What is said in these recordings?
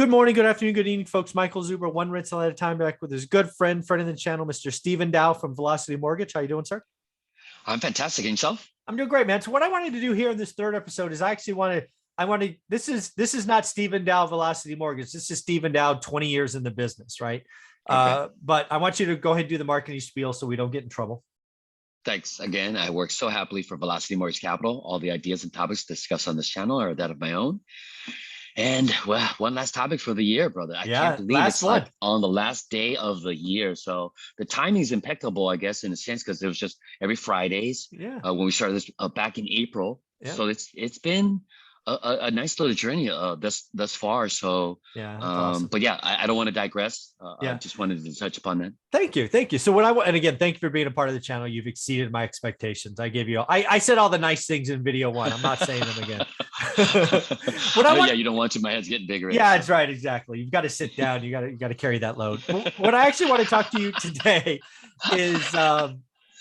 Good morning, good afternoon, good evening, folks. Michael Zuber, one rental at a time, back with his good friend of the channel, Mr. Stephen Dow from Velocity Mortgage. How you doing, sir? I'm fantastic. And yourself? I'm doing great, man. So what I wanted to do here in this third episode is this is not Stephen Dow Velocity Mortgage. This is Stephen Dow, 20 years in the business, right? Okay. But I want you to go ahead and do the marketing spiel so we don't get in trouble. Thanks. Again, I work so happily for Velocity Mortgage Capital. All the ideas and topics discussed on this channel are that of my own. And well, one last topic for the year, brother. I can't believe it's like on the last day of the year. So the timing is impeccable, I guess, in a sense, because it was just every Fridays when we started this back in April. Yeah. So it's been a nice little journey thus far. So awesome. But yeah, I don't want to digress. I just wanted to touch upon that. Thank you. So what and again, thank you for being a part of the channel. You've exceeded my expectations. I gave you I said all the nice things in video one. I'm not saying them again. Yeah, you don't want to. My head's getting bigger. Yeah, that's right. Exactly. You've got to sit down. You got to carry that load. What I actually want to talk to you today is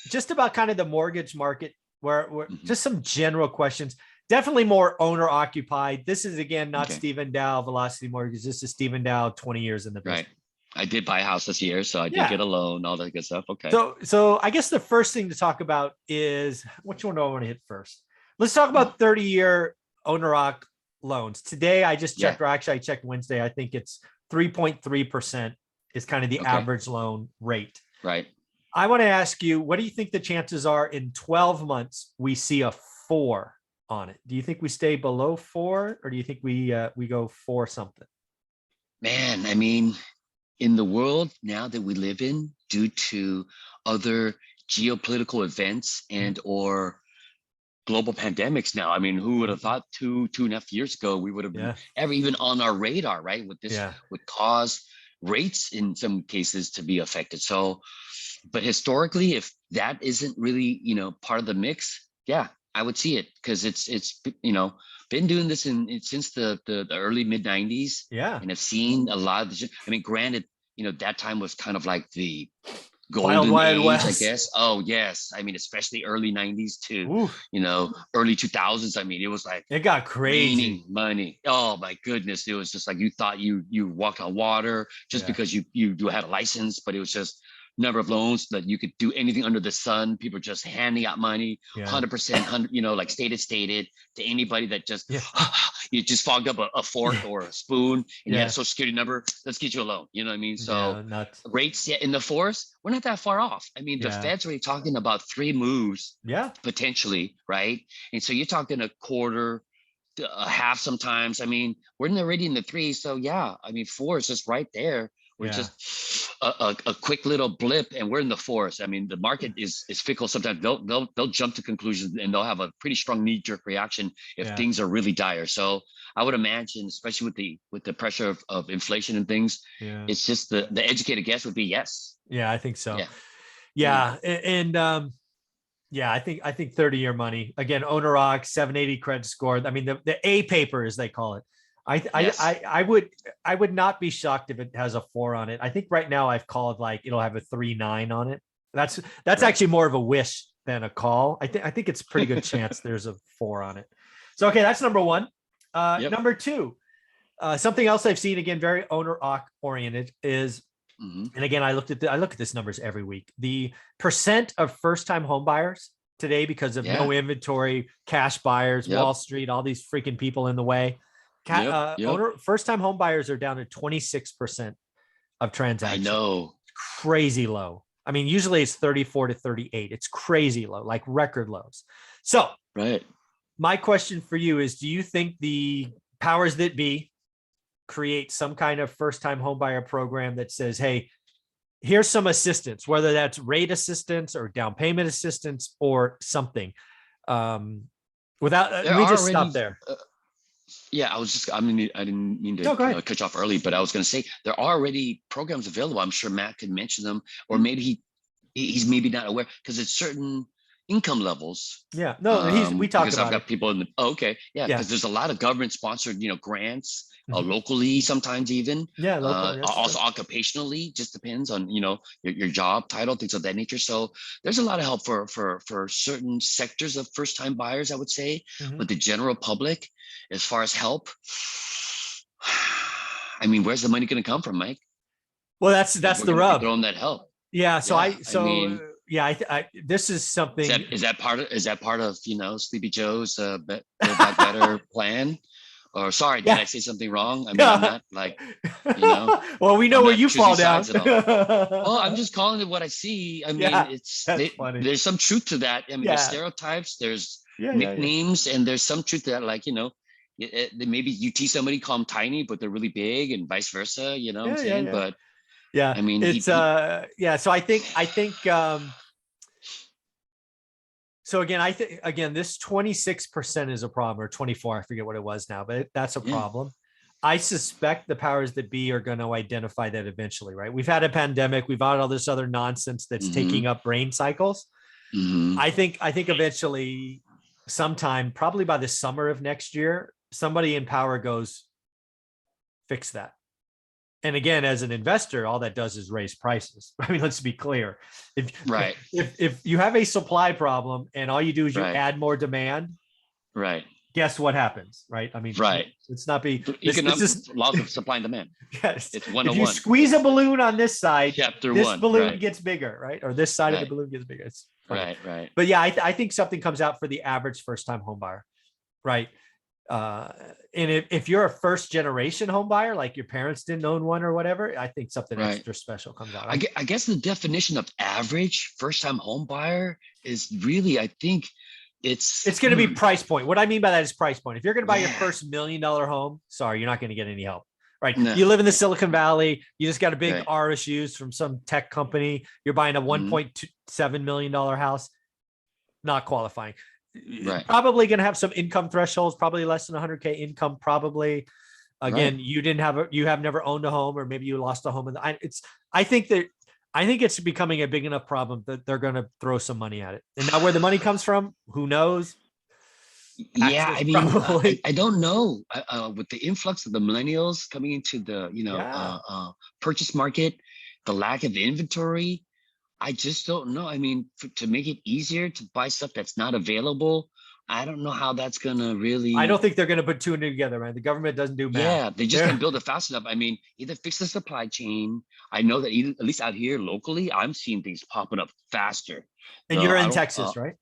just about kind of the mortgage market, where just some general questions. Definitely more owner occupied. This is, again, not Stephen Dow Velocity Mortgage. This is Stephen Dow, 20 years in the business. Right. I did buy a house this year, so I did get a loan, all that good stuff. Okay. So I guess the first thing to talk about is, which one do I want to hit first? Let's talk about 30-year owner occ loans. Today, I just checked, or actually I checked Wednesday. I think it's 3.3% is kind of the average loan rate. Right. I want to ask you, what do you think the chances are in 12 months we see a 4 on it? Do you think we stay below 4, or do you think we go 4 something? Man, I mean, in the world now that we live in, due to other geopolitical events and or global pandemics now, I mean, who would have thought 2.5 years ago we would have been ever even on our radar, right? With this would cause rates in some cases to be affected. So, but historically, if that isn't really, part of the mix, I would see it, because it's been doing this since the early mid 90s. And I've seen a lot of this. I mean, granted, that time was kind of like the golden age, West. I guess. Oh yes, I mean, especially early 90s to early 2000s. I mean, it was like it got crazy money. Oh my goodness, it was just like you thought you walked on water just because you had a license, but it was just number of loans that you could do anything under the sun. People just handing out money, 100%, like stated to anybody that just you just fogged up a fork or a spoon and you had a social security number. Let's get you a loan. You know what I mean? So rates in the force, we're not that far off. I mean, the Fed's already talking about 3 moves, potentially, right? And so you're talking a quarter, a half sometimes. I mean, we're already in the 3s. So I mean, 4 is just right there. We're just a quick little blip, and we're in the forest. I mean, the market is fickle. Sometimes they'll jump to conclusions, and they'll have a pretty strong knee-jerk reaction if things are really dire. So I would imagine, especially with the pressure of inflation and things, it's just the educated guess would be yes. Yeah, I think so. And I think 30-year money, again, owner occ, 780 credit score. I mean, the A paper, as they call it. I would not be shocked if it has a 4 on it. I think right now I've called like it'll have a 3.9 on it. That's actually more of a wish than a call. I think it's a pretty good chance there's a 4 on it. So okay, that's number 1. Number 2, something else I've seen, again, very owner occ oriented, is and again, I look at this numbers every week. The percent of first-time home buyers today, because of no inventory, cash buyers, Wall Street, all these freaking people in the way. First-time home buyers are down to 26% of transactions. I know. Crazy low. I mean, usually it's 34 to 38. It's crazy low, like record lows. So my question for you is, do you think the powers that be create some kind of first-time home buyer program that says, hey, here's some assistance, whether that's rate assistance or down payment assistance or something? Let me just stop there. I didn't mean to cut you off early, but I was going to say there are already programs available. I'm sure Matt could mention them, or maybe he's maybe not aware, because it's certain income levels. We talked about I've got people in the because there's a lot of government sponsored locally, sometimes even also occupationally, just depends on your job title, things of that nature. So there's a lot of help for certain sectors of first-time buyers, I would say. But the general public, as far as help, I mean, where's the money going to come from, Mike? Well, that's We're the going to be rub. throwing that help. Yeah. So Yeah, I mean, this is something. is that part of Sleepy Joe's Build Back Better plan? Or sorry, did I say something wrong? I mean, I'm not like, well, we know I'm where not you choosing fall down. sides at all. Well, I'm just calling it what I see. I mean, that's funny. there's some truth to that. I mean, there's stereotypes, there's nicknames, and there's some truth to that. Like, maybe you tease somebody, call them tiny, but they're really big, and vice versa. You know what I'm saying? But yeah, I mean, it's So I think so again, this 26% is a problem, or 24, I forget what it was now, but that's a problem. I suspect the powers that be are going to identify that eventually, right? We've had a pandemic, we've had all this other nonsense that's taking up brain cycles. I think eventually, sometime, probably by the summer of next year, somebody in power goes, fix that. And again, as an investor, all that does is raise prices. I mean, let's be clear. If you have a supply problem and all you do is you add more demand, guess what happens, right? I mean, it's not be economics, laws of supply and demand. Yes, it's 101. If you squeeze a balloon on this side, this balloon gets bigger, right? Or this side of the balloon gets bigger. It's funny. Right. But yeah, I think something comes out for the average first-time home buyer, right? And if you're a first generation home buyer, like your parents didn't own one or whatever, I think something extra special comes out. I guess the definition of average first time home buyer is really, I think it's going to be price point. What I mean by that is price point. If you're going to buy your first $1 million home, sorry, you're not going to get any help. Right. No. You live in the Silicon Valley. You just got a big RSUs from some tech company. You're buying a $1.7 million house. Not qualifying. Probably going to have some income thresholds, probably less than 100K income. Probably, again, you have never owned a home, or maybe you lost a home. I think it's becoming a big enough problem that they're going to throw some money at it. And now where the money comes from, who knows? Yeah, I mean, I don't know. With the influx of the millennials coming into the purchase market, the lack of inventory, I just don't know. I mean, to make it easier to buy stuff that's not available, I don't know how that's going to really... I don't think they're going to put two and two together, man. The government doesn't do math. Yeah, they just can't build it fast enough. I mean, either fix the supply chain. I know that at least out here locally, I'm seeing things popping up faster. And you're in Texas, right?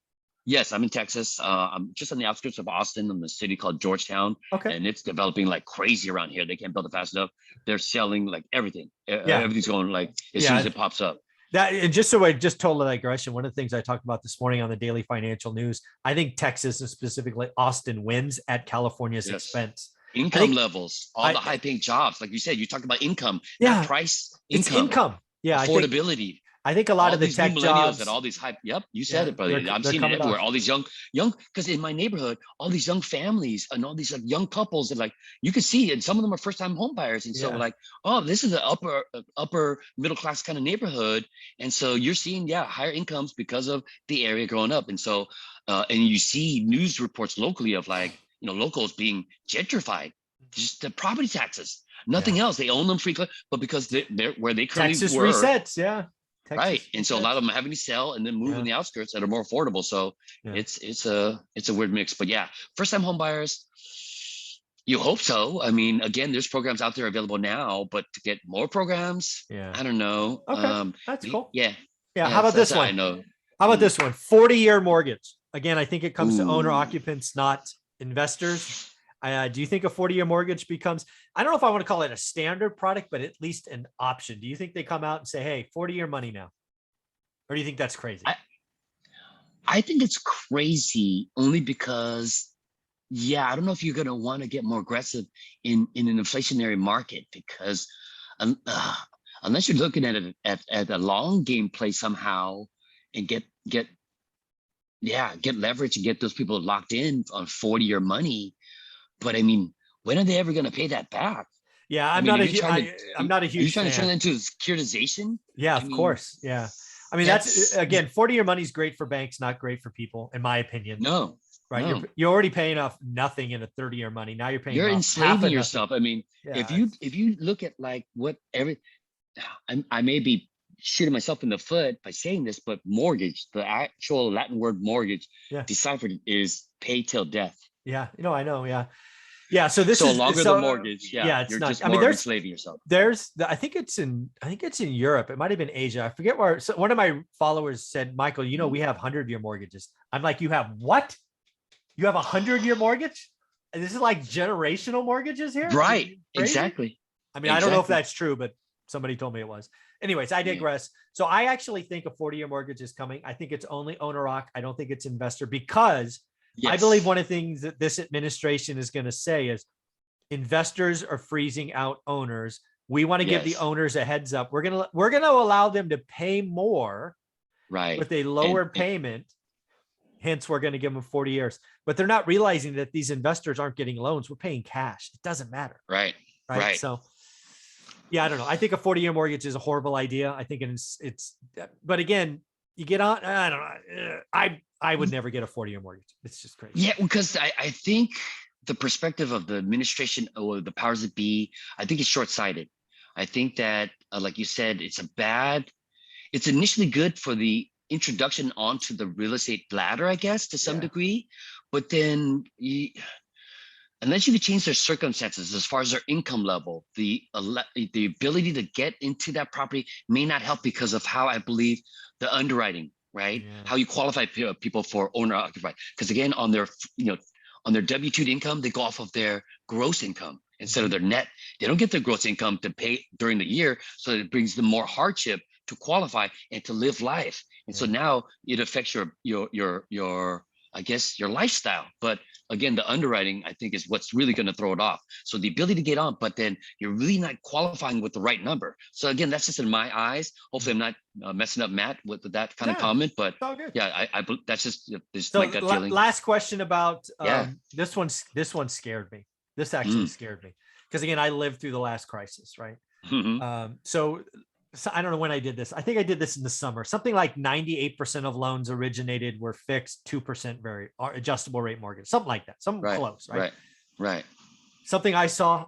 Yes, I'm in Texas. I'm just on the outskirts of Austin, in a city called Georgetown. Okay. And it's developing like crazy around here. They can't build it fast enough. They're selling like everything. Everything's going like as soon as it pops up. That, and just so I just told a digression, one of the things I talked about this morning on the Daily Financial News, I think Texas, and specifically Austin, wins at California's expense. Income levels, all the high-paying jobs, like you said, you talked about income, not price, income. It's income. Yeah, affordability. I think a lot of the tech jobs and all these hype. Yep, you said it, brother. I'm seeing it everywhere. All these young, because in my neighborhood, all these young families and all these like young couples that like you can see, and some of them are first-time home buyers, and so like, oh, this is an upper middle class kind of neighborhood, and so you're seeing higher incomes because of the area growing up, and so and you see news reports locally of like locals being gentrified, just the property taxes, nothing else. They own them free, but because they're where they currently Texas were. resets, Texas right, and so a lot of them are having to sell and then move in the outskirts that are more affordable. So it's a weird mix. But first time home buyers, you hope so. I mean, again, there's programs out there available now, but to get more programs, I don't know. Okay, that's cool. Yeah. How about this one? I know. How about this one? 40-year mortgage. Again, I think it comes to owner occupants, not investors. Do you think a 40-year mortgage becomes, I don't know if I want to call it a standard product, but at least an option? Do you think they come out and say, hey, 40-year money now? Or do you think that's crazy? I think it's crazy only because, I don't know if you're going to want to get more aggressive in an inflationary market, because unless you're looking at it at a long game play somehow and get leverage and get those people locked in on 40-year money. But I mean, when are they ever going to pay that back? Yeah, I'm not a huge fan. Are you trying to turn that into securitization? Yeah, of course. Yeah. I mean, that's again, 40-year money is great for banks, not great for people, in my opinion. No. Right. No. You're already paying off nothing in a 30-year money. Now you're paying. You're enslaving yourself. I mean, if you look at like I may be shooting myself in the foot by saying this, but mortgage, the actual Latin word mortgage, deciphered is pay till death. Yeah. I know. Yeah. Yeah. So this So is longer so the mortgage, yeah, it's you're not. just I mean, more enslaving yourself. I think it's in Europe. It might have been Asia. I forget where. So one of my followers said, Michael, we have 100-year mortgages. I'm like, you have what? You have 100-year mortgage? And this is like generational mortgages here? Right. Crazy? Exactly. I mean, I don't know if that's true, but somebody told me it was. Anyways, I digress. So I actually think a 40-year mortgage is coming. I think it's only owner-occupied. I don't think it's investor, because I believe one of the things that this administration is going to say is investors are freezing out owners. We want to give the owners a heads up. We're going to allow them to pay more with a lower payment. Hence, we're going to give them 40 years. But they're not realizing that these investors aren't getting loans. We're paying cash. It doesn't matter. Right. So, yeah, I don't know. I think a 40-year mortgage is a horrible idea. I think but again, you get on, I don't know. I would never get a 40-year mortgage. It's just crazy. Yeah, because I think the perspective of the administration or the powers that be, I think it's short-sighted. I think that, like you said, it's initially good for the introduction onto the real estate ladder, I guess, to some degree, but then unless you could change their circumstances as far as their income level, the ability to get into that property may not help because of how I believe the underwriting, right? How you qualify people for owner occupied. Because again, on their W-2 income, they go off of their gross income instead of their net. They don't get their gross income to pay during the year, so it brings them more hardship to qualify and to live life. And so now it affects your I guess your lifestyle. But again, the underwriting, I think, is what's really going to throw it off. So the ability to get on, but then you're really not qualifying with the right number. So again, that's just in my eyes. Hopefully I'm not messing up Matt with that kind of comment, but yeah, I that's just so my gut feeling. Last question about this one scared me. This actually scared me, because again, I lived through the last crisis, right? So I don't know when I did this. I think I did this in the summer. Something like 98% of loans originated were fixed 2% adjustable rate mortgage, something like that. Close, right? Right. Something I saw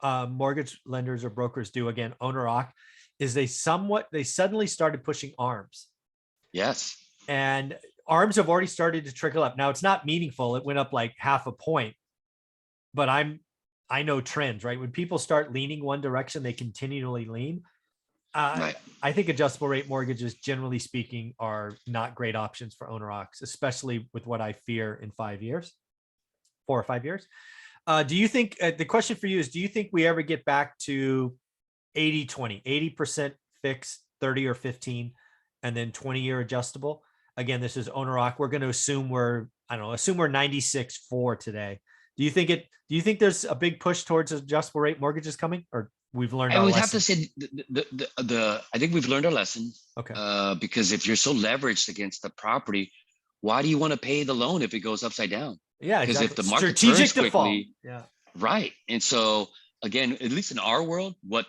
mortgage lenders or brokers do, again, owner-occupied, is they suddenly started pushing ARMs. Yes. And ARMs have already started to trickle up. Now, it's not meaningful. It went up like 0.5 point, but I know trends, right? When people start leaning one direction, they continually lean. I think adjustable rate mortgages, generally speaking, are not great options for owner-occupied, especially with what I fear in 5 years, 4 or 5 years. Do you think, the question for you is, do you think we ever get back to 80-20, 80% fixed, 30 or 15, and then 20-year adjustable? Again, this is owner-occupied. We're going to assume we're 96.4 today. Do you think there's a big push towards adjustable rate mortgages coming, or we've learned our lesson? I would have to say I think we've learned our lesson. Okay. Because if you're so leveraged against the property, why do you want to pay the loan if it goes upside down? Yeah, because exactly. if the market turns quickly, right. And so again, at least in our world, what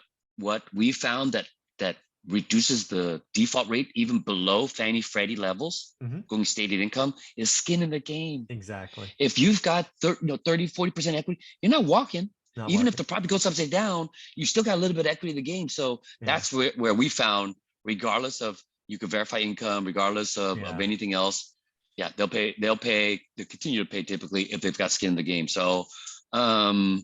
we found that reduces the default rate even below Fannie Freddie levels, going stated income, is skin in the game. Exactly. If you've got 30-40% equity, you're not walking. Even if the property goes upside down, you still got a little bit of equity in the game. So that's where we found, regardless of, you could verify income, regardless of anything else, they'll continue to pay typically if they've got skin in the game. So I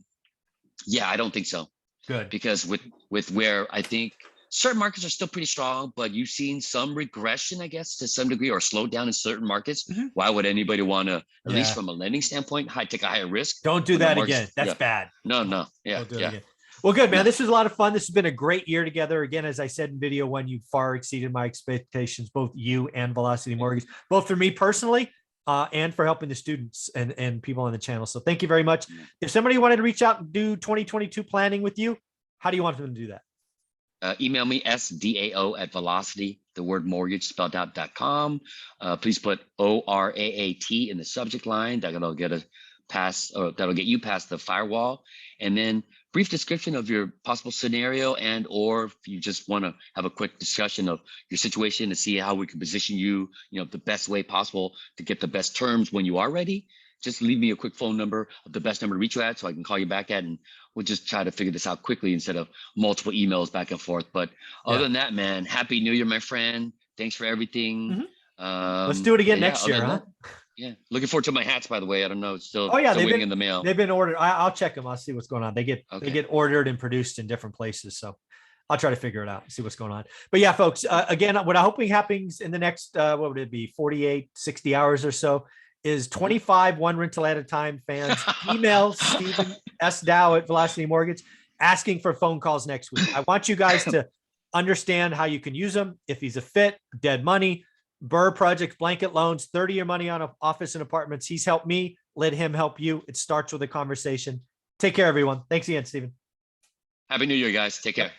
don't think so. Good. Because with where I think certain markets are still pretty strong, but you've seen some regression, I guess, to some degree, or slow down in certain markets. Why would anybody want to, at least from a lending standpoint, take a higher risk? Don't do that again. That's bad. No. Don't do it again. Well, good, man. This was a lot of fun. This has been a great year together. Again, as I said in video one, you far exceeded my expectations, both you and Velocity Mortgage, both for me personally and for helping the students and people on the channel. So thank you very much. If somebody wanted to reach out and do 2022 planning with you, how do you want them to do that? Email me sdao@velocity, the word mortgage spelled out.com. Please put ORAAT in the subject line. That'll get us past, or that'll get you past the firewall. And then brief description of your possible scenario, and or if you just want to have a quick discussion of your situation to see how we can position you, the best way possible to get the best terms when you are ready. Just leave me a quick phone number of the best number to reach you at, so I can call you back at, and we'll just try to figure this out quickly instead of multiple emails back and forth. But other than that, man, Happy New Year, my friend. Thanks for everything. Let's do it again next year, huh? Yeah. Looking forward to my hats, by the way. I don't know. It's still, Oh yeah, still waiting in the mail. they've been ordered. I'll check them. I'll see what's going on. They get ordered and produced in different places. So I'll try to figure it out, see what's going on. But yeah, folks, again, what I'm hoping happens in the next, what would it be, 48, 60 hours or so, is 25 one rental at a time fans email Stephen S. Dow at Velocity Mortgage asking for phone calls next week. I want you guys to understand how you can use them. If he's a fit, dead money, Burr Project, blanket loans, 30-year money on office and apartments. He's helped me. Let him help you. It starts with a conversation. Take care, everyone. Thanks again, Stephen. Happy New Year, guys. Take care.